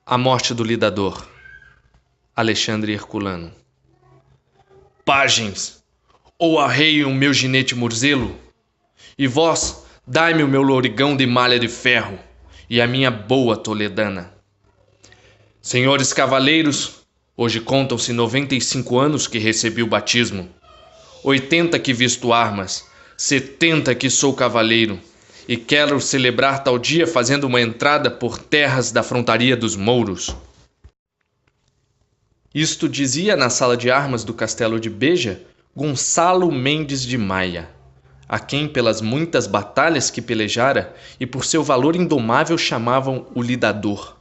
A morte do lidador. Alexandre Herculano. Pajens, ou arreiem o meu ginete murzelo, e vós dai-me o meu lorigão de malha de ferro e a minha boa toledana. Senhores cavaleiros, hoje contam-se 95 anos que recebi o batismo, 80 que visto armas, 70 que sou cavaleiro, e quero celebrar tal dia fazendo uma entrada por terras da frontaria dos mouros. Isto dizia na sala de armas do castelo de Beja Gonçalo Mendes de Maia, a quem pelas muitas batalhas que pelejara e por seu valor indomável chamavam o Lidador.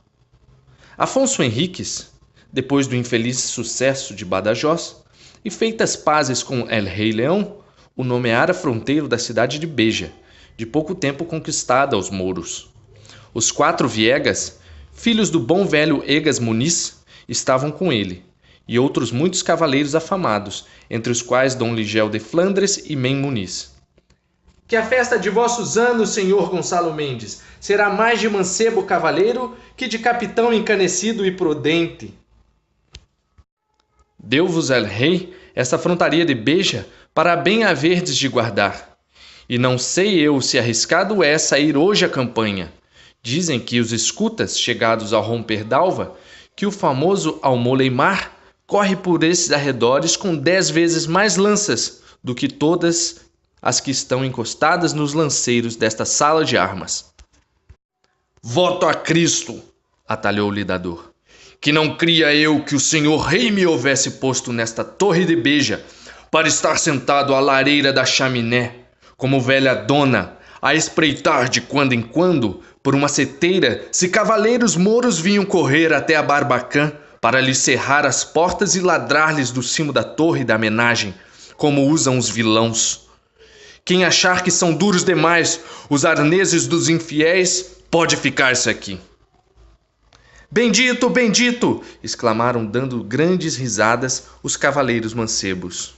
Afonso Henriques, depois do infeliz sucesso de Badajoz, e feitas pazes com El Rei Leão, o nomeara fronteiro da cidade de Beja, de pouco tempo conquistada aos mouros. Os 4 Viegas, filhos do bom velho Egas Muniz, estavam com ele, e outros muitos cavaleiros afamados, entre os quais Dom Ligel de Flandres e Men Muniz. Que a festa de vossos anos, senhor Gonçalo Mendes, será mais de mancebo cavaleiro que de capitão encanecido e prudente. Deu-vos el rei esta frontaria de Beja para bem haverdes de guardar. E não sei eu se arriscado é sair hoje à campanha. Dizem que os escutas, chegados ao romper d'alva, que o famoso Almoleimar corre por esses arredores com 10 vezes mais lanças do que todas as que estão encostadas nos lanceiros desta sala de armas. Voto a Cristo, atalhou o lidador, que não cria eu que o senhor rei me houvesse posto nesta torre de Beja para estar sentado à lareira da chaminé, como velha dona, a espreitar de quando em quando, por uma seteira, se cavaleiros mouros vinham correr até a Barbacã para lhe cerrar as portas e ladrar-lhes do cimo da torre da homenagem, como usam os vilãos. Quem achar que são duros demais os arneses dos infiéis, pode ficar-se aqui. Bendito, bendito! Exclamaram dando grandes risadas os cavaleiros mancebos.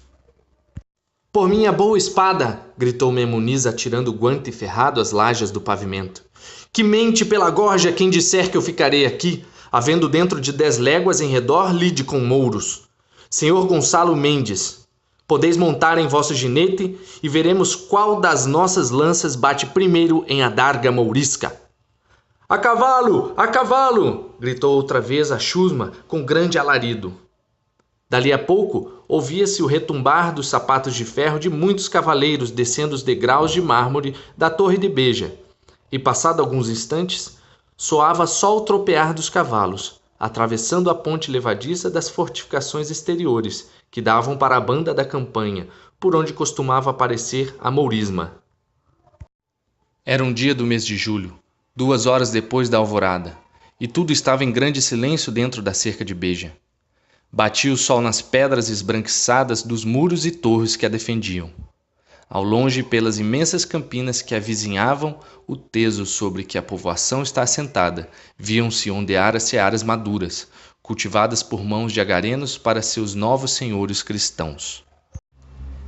Por minha boa espada! Gritou Men Muniz atirando o guante ferrado às lajes do pavimento. Que mente pela gorja quem disser que eu ficarei aqui, havendo dentro de 10 léguas em redor lide com mouros. Senhor Gonçalo Mendes, podeis montar em vosso ginete e veremos qual das nossas lanças bate primeiro em adarga mourisca. A cavalo! A cavalo! Gritou outra vez a chusma com grande alarido. Dali a pouco, ouvia-se o retumbar dos sapatos de ferro de muitos cavaleiros descendo os degraus de mármore da torre de Beja, e passado alguns instantes, soava só o tropear dos cavalos, atravessando a ponte levadiça das fortificações exteriores, que davam para a banda da campanha, por onde costumava aparecer a mourisma. Era um dia do mês de julho, 2 horas depois da alvorada, e tudo estava em grande silêncio dentro da cerca de Beja. Batia o sol nas pedras esbranquiçadas dos muros e torres que a defendiam. Ao longe, pelas imensas campinas que avizinhavam o teso sobre que a povoação está assentada, viam-se ondear as searas maduras, cultivadas por mãos de agarenos para seus novos senhores cristãos.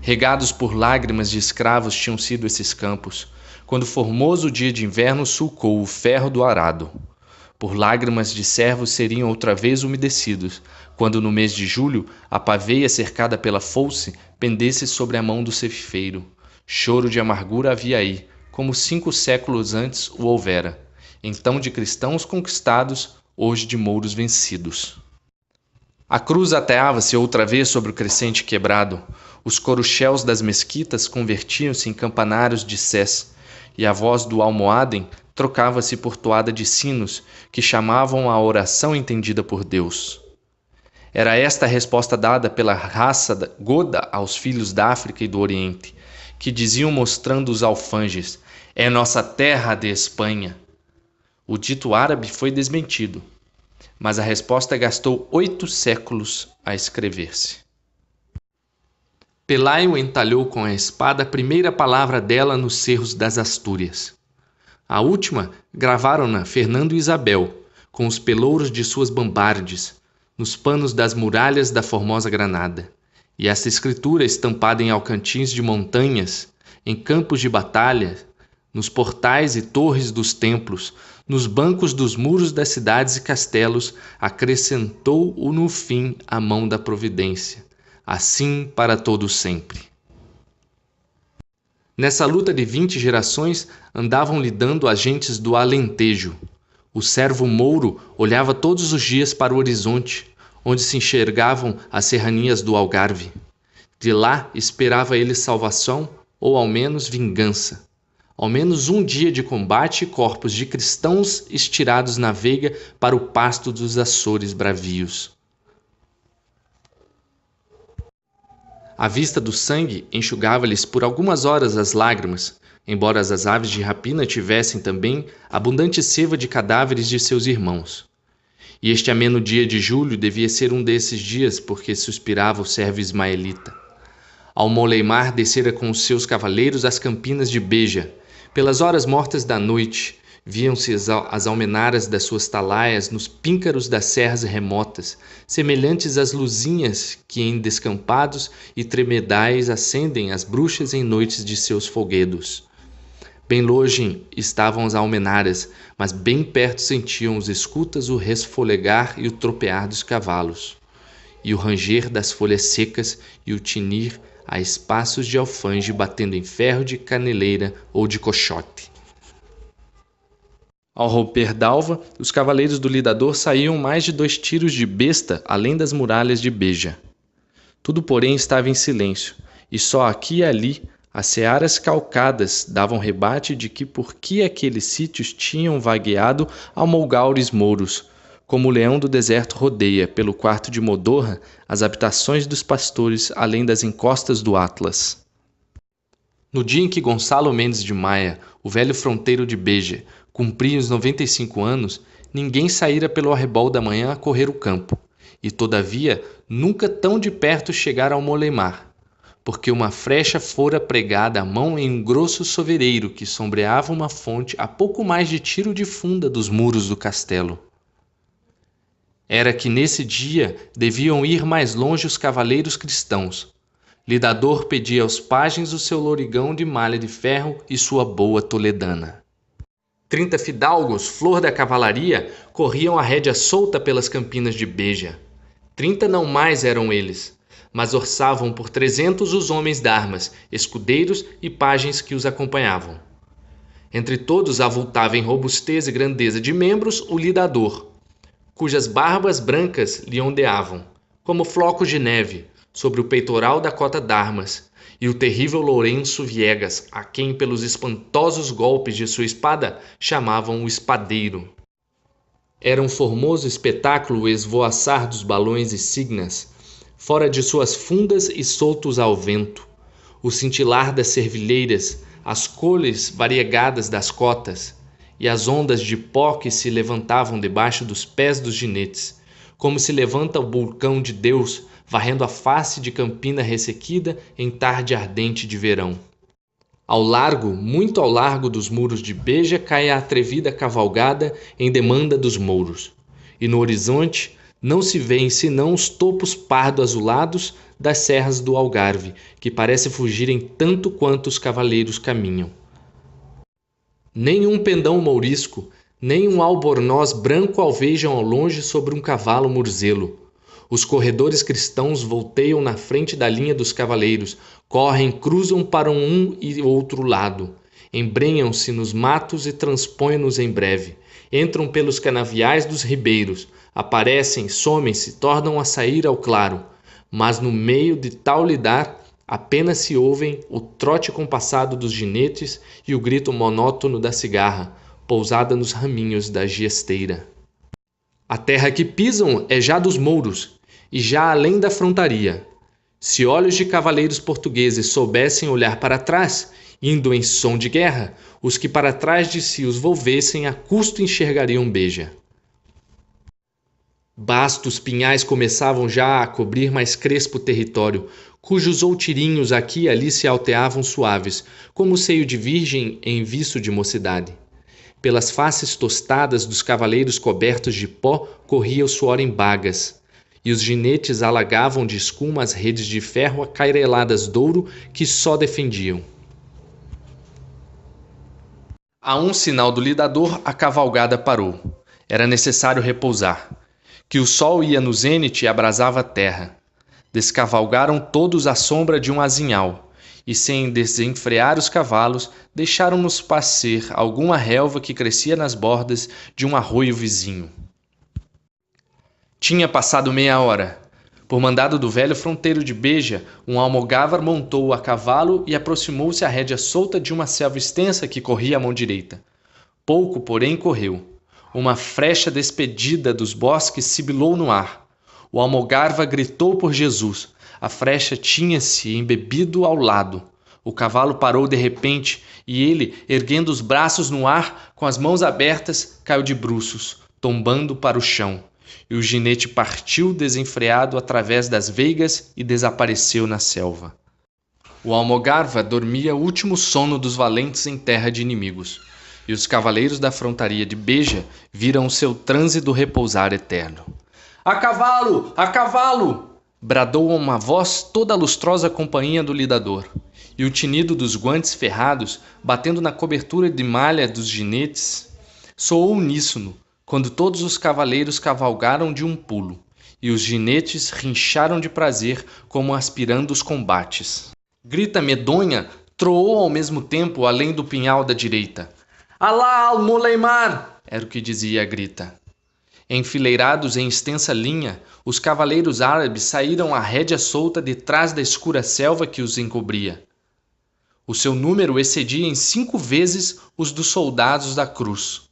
Regados por lágrimas de escravos tinham sido esses campos, quando formoso dia de inverno sulcou o ferro do arado. Por lágrimas de servos seriam outra vez umedecidos, quando no mês de julho a paveia cercada pela fouce pendesse sobre a mão do ceifeiro. Choro de amargura havia aí, como 5 séculos antes o houvera, então de cristãos conquistados, hoje de mouros vencidos. A cruz ateava-se outra vez sobre o crescente quebrado, os corucheus das mesquitas convertiam-se em campanários de sés, e a voz do almoadem trocava-se por toada de sinos que chamavam a oração entendida por Deus. Era esta a resposta dada pela raça goda aos filhos da África e do Oriente, que diziam mostrando os alfanjes: é nossa terra de Espanha. O dito árabe foi desmentido, mas a resposta gastou 8 séculos a escrever-se. Pelayo entalhou com a espada a primeira palavra dela nos cerros das Astúrias. A última gravaram-na Fernando e Isabel, com os pelouros de suas bambardes, nos panos das muralhas da formosa Granada. E essa escritura, estampada em alcantins de montanhas, em campos de batalha, nos portais e torres dos templos, nos bancos dos muros das cidades e castelos, acrescentou-o no fim a mão da providência, assim para todo sempre. Nessa luta de 20 gerações andavam lidando agentes do Alentejo. O servo mouro olhava todos os dias para o horizonte, onde se enxergavam as serranias do Algarve. De lá esperava ele salvação ou ao menos vingança. Ao menos um dia de combate e corpos de cristãos estirados na veiga para o pasto dos Açores bravios. A vista do sangue enxugava-lhes por algumas horas as lágrimas, embora as aves de rapina tivessem também abundante seiva de cadáveres de seus irmãos. E este ameno dia de julho devia ser um desses dias, porque suspirava o servo ismaelita. Ao Moleimar descera com os seus cavaleiros às campinas de Beja. Pelas horas mortas da noite, viam-se as almenaras das suas talaias nos píncaros das serras remotas, semelhantes às luzinhas que em descampados e tremedais acendem as bruxas em noites de seus folguedos. Bem longe estavam as almenaras, mas bem perto sentiam os escutas o resfolegar e o tropear dos cavalos, e o ranger das folhas secas e o tinir a espaços de alfange batendo em ferro de caneleira ou de cochote. Ao romper d'alva, os cavaleiros do lidador saíam mais de 2 tiros de besta além das muralhas de Beja. Tudo, porém, estava em silêncio, e só aqui e ali as searas calcadas davam rebate de que por que aqueles sítios tinham vagueado almolgaures mouros, como o leão do deserto rodeia, pelo quarto de Modorra, as habitações dos pastores além das encostas do Atlas. No dia em que Gonçalo Mendes de Maia, o velho fronteiro de Beja, cumpria os 95 anos, ninguém saíra pelo arrebol da manhã a correr o campo, e todavia nunca tão de perto chegara ao Moleimar, porque uma frecha fora pregada à mão em um grosso sovereiro que sombreava uma fonte a pouco mais de tiro de funda dos muros do castelo. Era que nesse dia deviam ir mais longe os cavaleiros cristãos. Lidador pedia aos pajens o seu lorigão de malha de ferro e sua boa toledana. 30 fidalgos, flor da cavalaria, corriam a rédea solta pelas campinas de Beja. 30 não mais eram eles, mas orçavam por 300 os homens d'armas, escudeiros e pajens que os acompanhavam. Entre todos avultava em robustez e grandeza de membros o lidador, cujas barbas brancas lhe ondeavam, como flocos de neve, sobre o peitoral da cota d'armas, e o terrível Lourenço Viegas, a quem pelos espantosos golpes de sua espada chamavam o espadeiro. Era um formoso espetáculo o esvoaçar dos balões e signas, fora de suas fundas e soltos ao vento, o cintilar das servilheiras, as cores variegadas das cotas, e as ondas de pó que se levantavam debaixo dos pés dos ginetes, como se levanta o vulcão de Deus, varrendo a face de campina ressequida em tarde ardente de verão. Ao largo, muito ao largo dos muros de Beja, cai a atrevida cavalgada em demanda dos mouros, e no horizonte não se vêem senão os topos pardo-azulados das serras do Algarve, que parece fugirem tanto quanto os cavaleiros caminham. Nem um pendão mourisco, nem um albornoz branco alvejam ao longe sobre um cavalo murzelo. Os corredores cristãos volteiam na frente da linha dos cavaleiros, correm, cruzam para um e outro lado, embrenham-se nos matos e transpõem-nos em breve, entram pelos canaviais dos ribeiros, aparecem, somem-se, tornam a sair ao claro, mas no meio de tal lidar, apenas se ouvem o trote compassado dos ginetes e o grito monótono da cigarra, pousada nos raminhos da giesteira. A terra que pisam é já dos mouros, e já além da frontaria. Se olhos de cavaleiros portugueses soubessem olhar para trás, indo em som de guerra, os que para trás de si os volvessem a custo enxergariam Beja. Bastos pinhais começavam já a cobrir mais crespo território, cujos outirinhos aqui e ali se alteavam suaves, como o seio de virgem em viço de mocidade. Pelas faces tostadas dos cavaleiros cobertos de pó corria o suor em bagas, e os ginetes alagavam de escuma as redes de ferro acaireladas de ouro que só defendiam. A um sinal do lidador, a cavalgada parou. Era necessário repousar. Que o sol ia no zênite e abrasava a terra. Descavalgaram todos à sombra de um azinhal, e sem desenfrear os cavalos, deixaram-nos pascer alguma relva que crescia nas bordas de um arroio vizinho. Tinha passado meia hora. Por mandado do velho fronteiro de Beja, um almogávar montou a cavalo e aproximou-se à rédea solta de uma selva extensa que corria à mão direita. Pouco, porém, correu. Uma frecha despedida dos bosques sibilou no ar. O almogarva gritou por Jesus. A frecha tinha-se embebido ao lado. O cavalo parou de repente e ele, erguendo os braços no ar, com as mãos abertas, caiu de bruços, tombando para o chão. E o ginete partiu desenfreado através das veigas e desapareceu na selva. O almogarva dormia o último sono dos valentes em terra de inimigos, e os cavaleiros da frontaria de Beja viram o seu trânsito repousar eterno. A cavalo! A cavalo! Bradou uma voz toda a lustrosa companhia do lidador, e o tinido dos guantes ferrados, batendo na cobertura de malha dos ginetes, soou uníssono, quando todos os cavaleiros cavalgaram de um pulo, e os ginetes rincharam de prazer como aspirando os combates. Grita medonha troou ao mesmo tempo além do pinhal da direita. Alá al-Moleimar! Era o que dizia a grita. Enfileirados em extensa linha, os cavaleiros árabes saíram à rédea solta detrás da escura selva que os encobria. O seu número excedia em 5 vezes os dos soldados da cruz.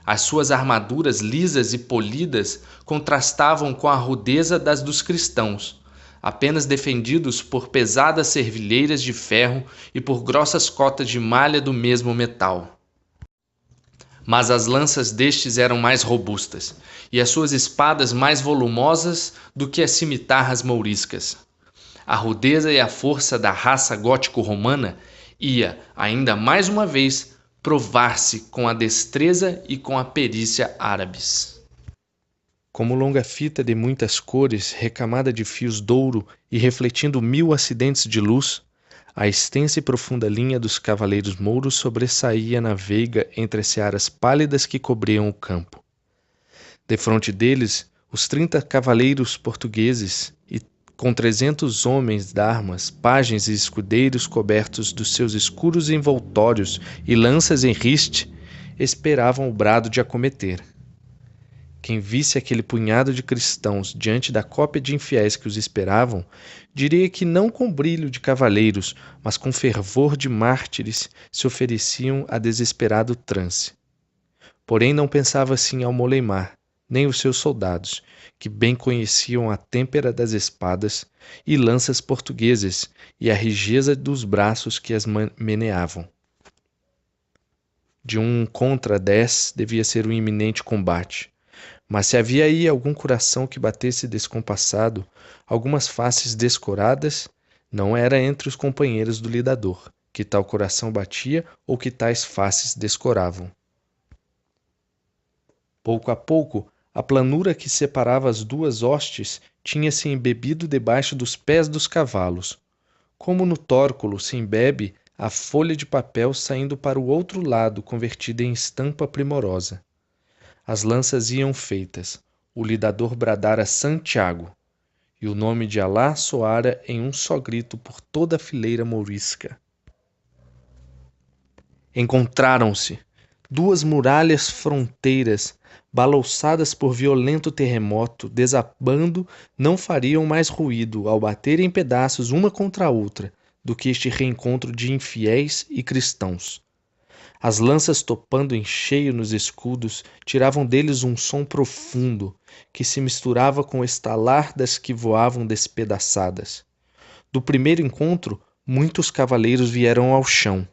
As suas armaduras lisas e polidas contrastavam com a rudeza das dos cristãos, apenas defendidos por pesadas servilheiras de ferro e por grossas cotas de malha do mesmo metal. Mas as lanças destes eram mais robustas, e as suas espadas mais volumosas do que as cimitarras mouriscas. A rudeza e a força da raça gótico-romana ia, ainda mais uma vez, provar-se com a destreza e com a perícia árabes. Como longa fita de muitas cores, recamada de fios douro e refletindo 1000 acidentes de luz, a extensa e profunda linha dos cavaleiros mouros sobressaía na veiga entre as searas pálidas que cobriam o campo. Defronte deles, os 30 cavaleiros portugueses e com 300 homens d'armas, pajens e escudeiros cobertos dos seus escuros envoltórios e lanças em riste, esperavam o brado de acometer. Quem visse aquele punhado de cristãos diante da cópia de infiéis que os esperavam, diria que não com brilho de cavaleiros, mas com fervor de mártires se ofereciam a desesperado trance. Porém não pensava assim Almoleimar, nem os seus soldados, que bem conheciam a têmpera das espadas e lanças portuguesas e a rijeza dos braços que as meneavam. De 1 contra 10 devia ser um iminente combate. Mas se havia aí algum coração que batesse descompassado, algumas faces descoradas, não era entre os companheiros do lidador, que tal coração batia ou que tais faces descoravam. Pouco a pouco, a planura que separava as duas hostes tinha-se embebido debaixo dos pés dos cavalos, como no tórculo se embebe a folha de papel saindo para o outro lado convertida em estampa primorosa. As lanças iam feitas, o lidador bradara Santiago, e o nome de Alá soara em um só grito por toda a fileira mourisca. Encontraram-se 2 muralhas fronteiras, balouçadas por violento terremoto, desabando, não fariam mais ruído ao bater em pedaços uma contra a outra do que este reencontro de infiéis e cristãos. As lanças topando em cheio nos escudos tiravam deles um som profundo que se misturava com o estalar das que voavam despedaçadas. Do primeiro encontro, muitos cavaleiros vieram ao chão.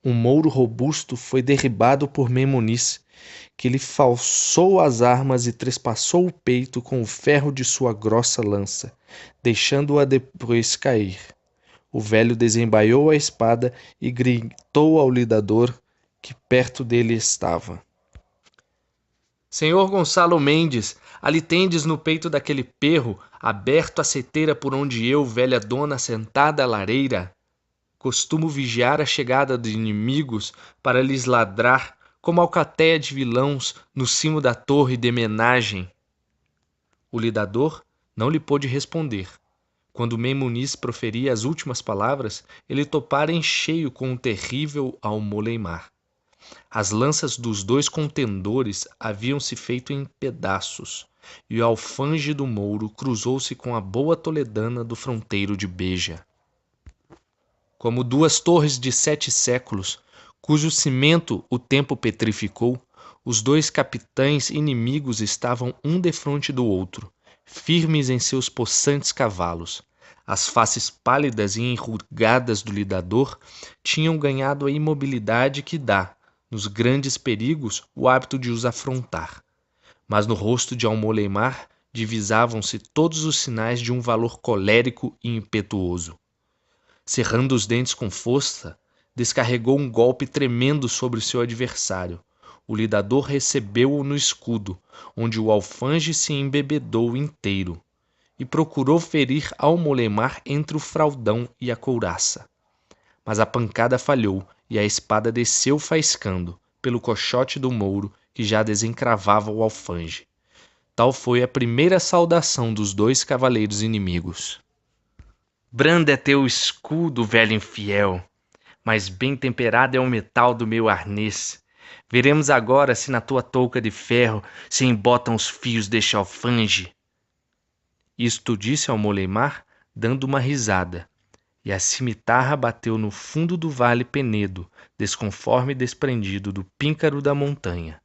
Um mouro robusto foi derribado por Memoniz, que lhe falsou as armas e trespassou o peito com o ferro de sua grossa lança, deixando-a depois cair. O velho desembaiou a espada e gritou ao lidador que perto dele estava. Senhor Gonçalo Mendes, ali tendes no peito daquele perro, aberto a seteira por onde eu, velha dona, sentada à lareira. costumo vigiar a chegada de inimigos para lhes ladrar como alcatéia de vilãos no cimo da torre de menagem. O lidador não lhe pôde responder. Quando Mem-Muniz proferia as últimas palavras, ele topara em cheio com o terrível Almoleimar. As lanças dos dois contendores haviam-se feito em pedaços, e o alfange do Mouro cruzou-se com a boa toledana do fronteiro de Beja. Como duas torres de 7 séculos, cujo cimento o tempo petrificou, os dois capitães inimigos estavam um defronte do outro, firmes em seus possantes cavalos. As faces pálidas e enrugadas do lidador tinham ganhado a imobilidade que dá, nos grandes perigos, o hábito de os afrontar. Mas no rosto de Almoleimar divisavam-se todos os sinais de um valor colérico e impetuoso. Cerrando os dentes com força, descarregou um golpe tremendo sobre o seu adversário. O lidador recebeu-o no escudo, onde o alfange se embebedou inteiro, e procurou ferir Almoleimar entre o fraldão e a couraça. Mas a pancada falhou e a espada desceu faiscando pelo coxote do Mouro, que já desencravava o alfange. Tal foi a primeira saudação dos dois cavaleiros inimigos. Brando é teu escudo, velho infiel, mas bem temperado é o metal do meu arnês. Veremos agora se na tua touca de ferro se embotam os fios deste alfange. Isto disse Almoleimar, dando uma risada, e a cimitarra bateu no fundo do vale Penedo, desconforme desprendido do píncaro da montanha.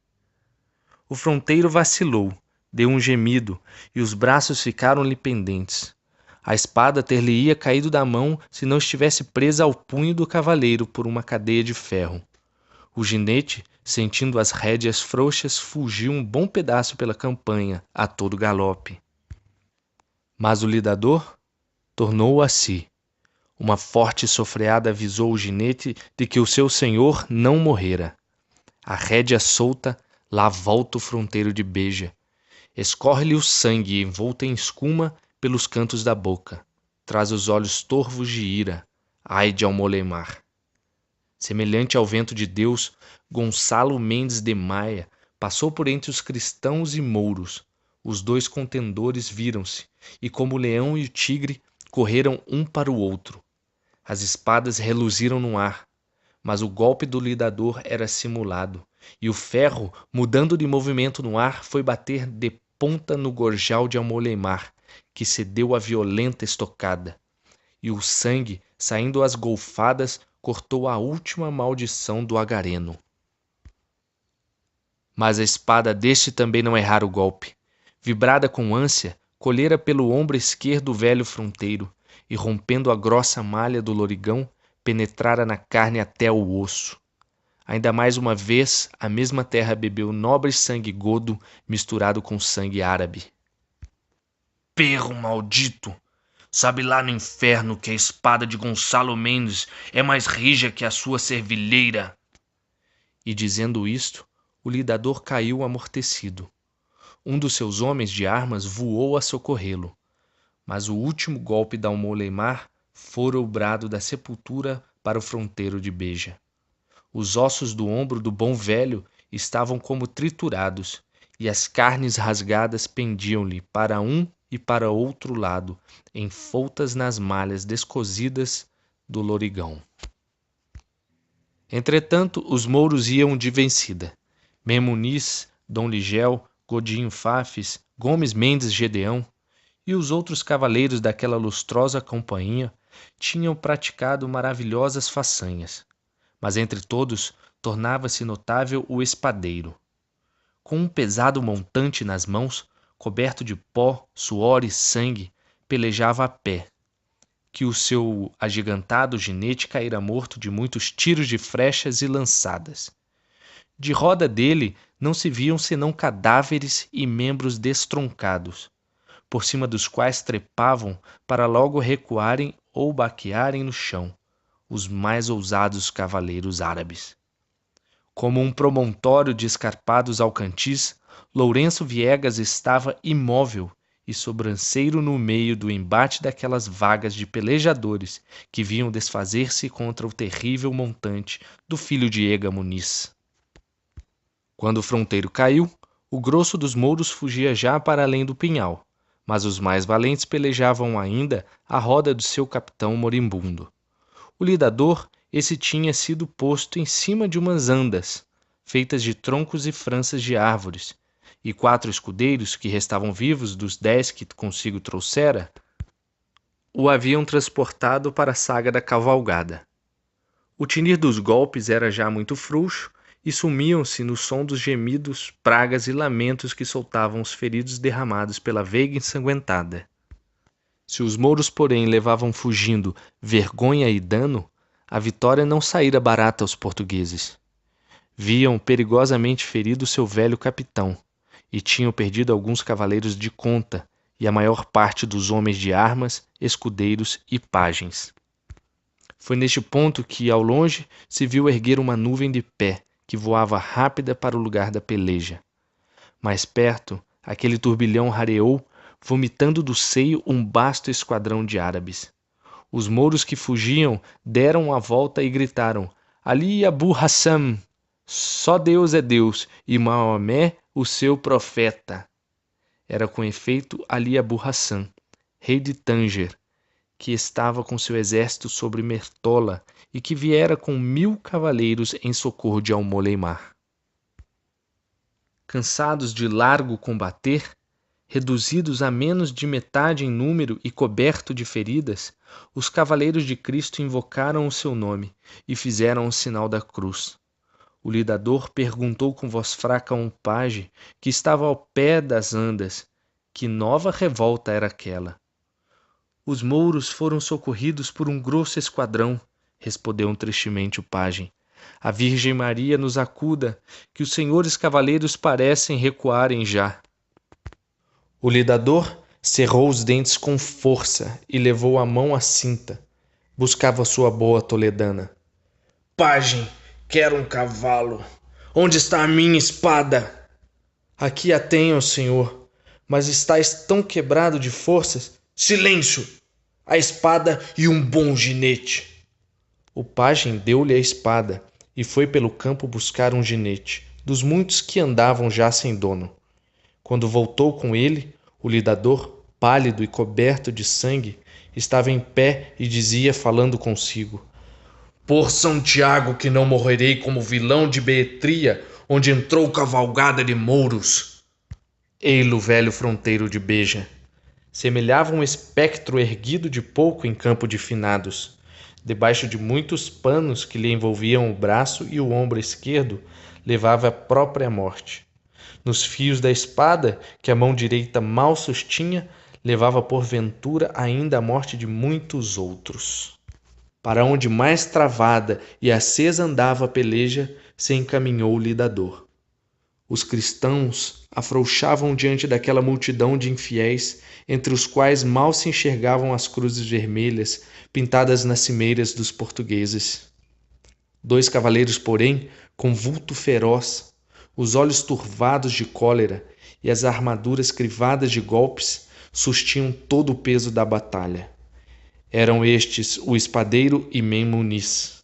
O fronteiro vacilou, deu um gemido, e os braços ficaram-lhe pendentes. A espada ter-lhe-ia caído da mão se não estivesse presa ao punho do cavaleiro por uma cadeia de ferro. O ginete, sentindo as rédeas frouxas, fugiu um bom pedaço pela campanha, a todo galope. Mas o lidador tornou-o a si. Uma forte sofreada avisou o ginete de que o seu senhor não morrera. A rédea solta, lá volta o fronteiro de Beja. Escorre-lhe o sangue envolto em escuma pelos cantos da boca. Traz os olhos torvos de ira. Ai de Almoleimar! Semelhante ao vento de Deus, Gonçalo Mendes de Maia passou por entre os cristãos e mouros. Os dois contendores viram-se, e como o leão e o tigre, correram um para o outro. As espadas reluziram no ar, mas o golpe do lidador era simulado, e o ferro, mudando de movimento no ar, foi bater de ponta no gorjal de Almoleimar, que cedeu à violenta estocada, e o sangue, saindo às golfadas, cortou a última maldição do agareno. Mas a espada deste também não errara o golpe. Vibrada com ânsia, colhera pelo ombro esquerdo o velho fronteiro, e rompendo a grossa malha do lorigão, penetrara na carne até o osso. Ainda mais uma vez, a mesma terra bebeu nobre sangue godo misturado com sangue árabe. Perro maldito! Sabe lá no inferno que a espada de Gonçalo Mendes é mais rija que a sua servilheira. E dizendo isto, o lidador caiu amortecido. Um dos seus homens de armas voou a socorrê-lo, mas o último golpe da Almoleimar fora o brado da sepultura para o fronteiro de Beja. Os ossos do ombro do bom velho estavam como triturados, e as carnes rasgadas pendiam-lhe para um e para outro lado, enfoltas nas malhas descosidas do lorigão. Entretanto, os mouros iam de vencida. Mem-Muniz, Dom Ligel, Godinho Fafis, Gomes Mendes Gedeão e os outros cavaleiros daquela lustrosa companhia tinham praticado maravilhosas façanhas. Mas entre todos tornava-se notável o espadeiro. Com um pesado montante nas mãos, coberto de pó, suor e sangue, pelejava a pé, que o seu agigantado ginete caíra morto de muitos tiros de flechas e lançadas. De roda dele não se viam senão cadáveres e membros destroncados, por cima dos quais trepavam para logo recuarem ou baquearem no chão os mais ousados cavaleiros árabes. Como um promontório de escarpados alcantis, Lourenço Viegas estava imóvel e sobranceiro no meio do embate daquelas vagas de pelejadores que vinham desfazer-se contra o terrível montante do filho de Ega Muniz. Quando o fronteiro caiu, o grosso dos mouros fugia já para além do pinhal, mas os mais valentes pelejavam ainda à roda do seu capitão moribundo. O lidador, esse tinha sido posto em cima de umas andas, feitas de troncos e franças de árvores, e 4 escudeiros, que restavam vivos dos 10 que consigo trouxera, o haviam transportado para a saga da cavalgada. O tinir dos golpes era já muito frouxo, e sumiam-se no som dos gemidos, pragas e lamentos que soltavam os feridos derramados pela veiga ensanguentada. Se os mouros, porém, levavam fugindo vergonha e dano, a vitória não saíra barata aos portugueses. Viam perigosamente ferido seu velho capitão, e tinham perdido alguns cavaleiros de conta, e a maior parte dos homens de armas, escudeiros e pajens. Foi neste ponto que, ao longe, se viu erguer uma nuvem de pé, que voava rápida para o lugar da peleja. Mais perto, aquele turbilhão rareou, vomitando do seio um vasto esquadrão de árabes. Os mouros que fugiam deram a volta e gritaram: Ali Abu Hassam! Só Deus é Deus, e Maomé o seu profeta. Era com efeito Ali Abu Hassam, rei de Tânger, que estava com seu exército sobre Mertola e que viera com 1000 cavaleiros em socorro de Almoleimar. Cansados de largo combater, reduzidos a menos de metade em número e coberto de feridas, os cavaleiros de Cristo invocaram o seu nome e fizeram o sinal da cruz. O lidador perguntou com voz fraca a um paje que estava ao pé das andas que nova revolta era aquela. Os mouros foram socorridos por um grosso esquadrão, respondeu tristemente o pajem. A Virgem Maria nos acuda, que os senhores cavaleiros parecem recuarem já. O lidador cerrou os dentes com força e levou a mão à cinta. Buscava sua boa toledana. Pajem, quero um cavalo. Onde está a minha espada? Aqui a tenho, senhor, mas estais tão quebrado de forças. Silêncio! A espada e um bom ginete. O pajem deu-lhe a espada e foi pelo campo buscar um ginete, dos muitos que andavam já sem dono. Quando voltou com ele, o lidador, pálido e coberto de sangue, estava em pé e dizia falando consigo: Por São Tiago que não morrerei como vilão de Beetria, onde entrou cavalgada de mouros. Ei-lo, velho fronteiro de Beja. Semelhava um espectro erguido de pouco em campo de finados. Debaixo de muitos panos que lhe envolviam o braço e o ombro esquerdo, levava a própria morte. Nos fios da espada, que a mão direita mal sustinha, levava porventura ainda a morte de muitos outros. Para onde mais travada e acesa andava a peleja, se encaminhou o lidador. Os cristãos afrouxavam diante daquela multidão de infiéis, entre os quais mal se enxergavam as cruzes vermelhas pintadas nas cimeiras dos portugueses. 2 cavaleiros, porém, com vulto feroz, os olhos turvados de cólera e as armaduras crivadas de golpes, sustinham todo o peso da batalha. Eram estes o espadeiro e Muniz.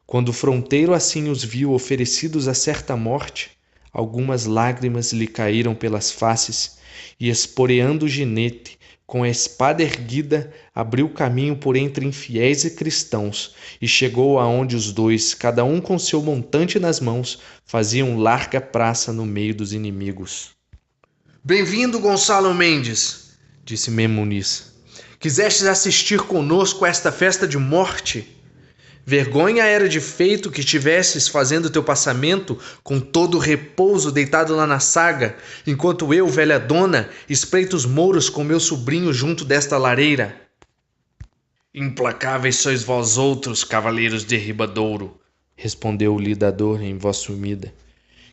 Quando o fronteiro assim os viu oferecidos a certa morte, algumas lágrimas lhe caíram pelas faces e, esporeando o ginete, com a espada erguida, abriu caminho por entre infiéis e cristãos e chegou aonde os 2, cada um com seu montante nas mãos, faziam larga praça no meio dos inimigos. Bem-vindo, Gonçalo Mendes, disse Muniz. Quisestes assistir conosco a esta festa de morte? Vergonha era de feito que estivesses fazendo teu passamento com todo o repouso deitado lá na saga, enquanto eu, velha dona, espreito os mouros com meu sobrinho junto desta lareira. Implacáveis sois vós outros, cavaleiros de Ribadouro, respondeu o lidador em voz sumida,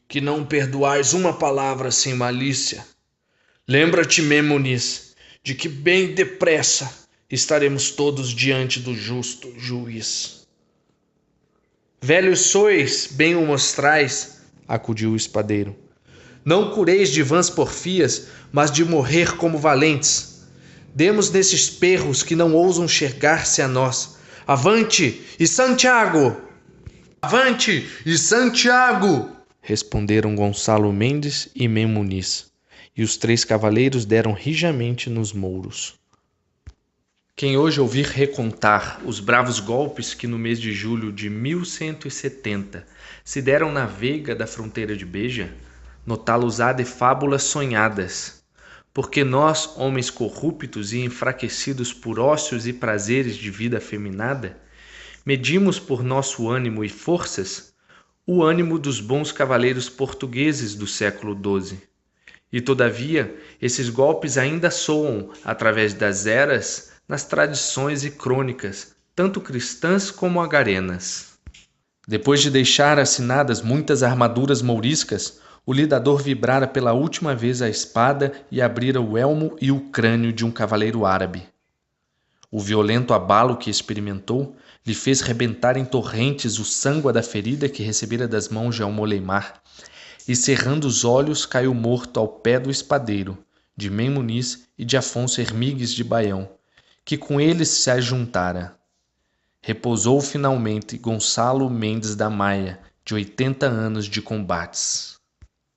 que não perdoais uma palavra sem malícia. Lembra-te, Muniz, de que bem depressa estaremos todos diante do justo juiz. Velhos sois, bem o mostrais, acudiu o espadeiro. Não cureis de vãs porfias, mas de morrer como valentes. Demos nesses perros que não ousam chegar-se a nós. Avante e Santiago! Avante e Santiago! Responderam Gonçalo Mendes e Mem Muniz, e os 3 cavaleiros deram rijamente nos mouros. Quem hoje ouvir recontar os bravos golpes que no mês de julho de 1170 se deram na veiga da fronteira de Beja, notá-los-á de fábulas sonhadas, porque nós, homens corruptos e enfraquecidos por ócios e prazeres de vida afeminada, medimos por nosso ânimo e forças o ânimo dos bons cavaleiros portugueses do século XII. E todavia, esses golpes ainda soam, através das eras, nas tradições e crônicas, tanto cristãs como agarenas. Depois de deixar assinadas muitas armaduras mouriscas, o lidador vibrara pela última vez a espada e abrira o elmo e o crânio de um cavaleiro árabe. O violento abalo que experimentou lhe fez rebentar em torrentes o sangue da ferida que recebera das mãos de Almolemar, e cerrando os olhos caiu morto ao pé do espadeiro, de Mem Muniz e de Afonso Hermigues de Baião, que com eles se ajuntara. Repousou finalmente Gonçalo Mendes da Maia, de 80 anos de combates.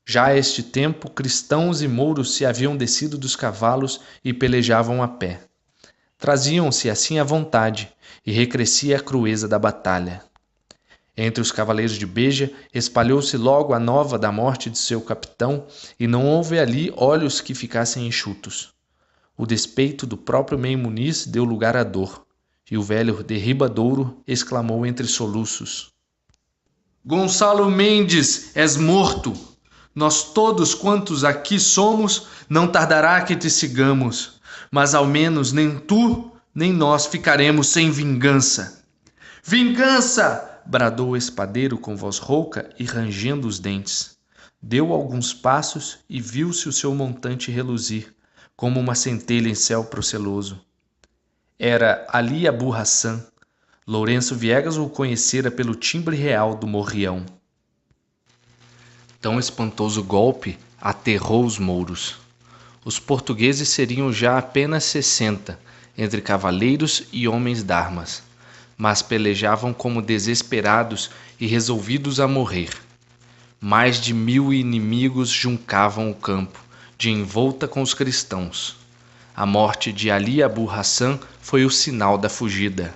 Já a este tempo, cristãos e mouros se haviam descido dos cavalos e pelejavam a pé. Traziam-se assim à vontade, e recrescia a crueza da batalha. Entre os cavaleiros de Beja espalhou-se logo a nova da morte de seu capitão, e não houve ali olhos que ficassem enxutos. O despeito do próprio Mem Muniz deu lugar à dor, e o velho de Ribadouro exclamou entre soluços: Gonçalo Mendes, és morto! Nós todos quantos aqui somos, não tardará que te sigamos, mas ao menos nem tu nem nós ficaremos sem vingança. Vingança! Bradou o espadeiro com voz rouca e rangendo os dentes. Deu alguns passos e viu-se o seu montante reluzir, como uma centelha em céu proceloso. Era Ali Abu Hassan. Lourenço Viegas o conhecera pelo timbre real do morrião. Tão espantoso golpe aterrou os mouros. Os portugueses seriam já apenas 60, entre cavaleiros e homens d'armas, mas pelejavam como desesperados e resolvidos a morrer. Mais de 1000 inimigos juncavam o campo, de envolta com os cristãos. A morte de Ali Abu Hassan foi o sinal da fugida.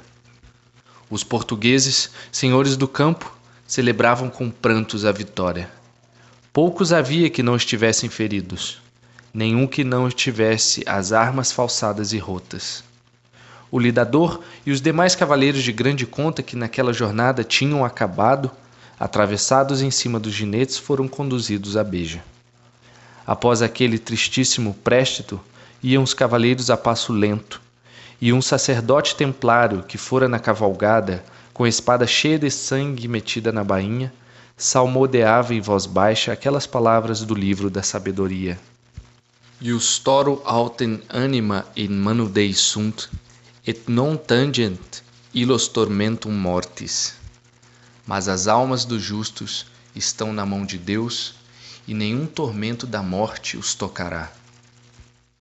Os portugueses, senhores do campo, celebravam com prantos a vitória. Poucos havia que não estivessem feridos, nenhum que não tivesse as armas falsadas e rotas. O lidador e os demais cavaleiros de grande conta que naquela jornada tinham acabado, atravessados em cima dos jinetes, foram conduzidos a Beja. Após aquele tristíssimo préstito, iam os cavaleiros a passo lento, e um sacerdote templário que fora na cavalgada, com a espada cheia de sangue metida na bainha, salmodeava em voz baixa aquelas palavras do livro da sabedoria. Iustoro autem anima in manu Dei sunt, et non tangent illos tormentum mortis. Mas as almas dos justos estão na mão de Deus, e nenhum tormento da morte os tocará.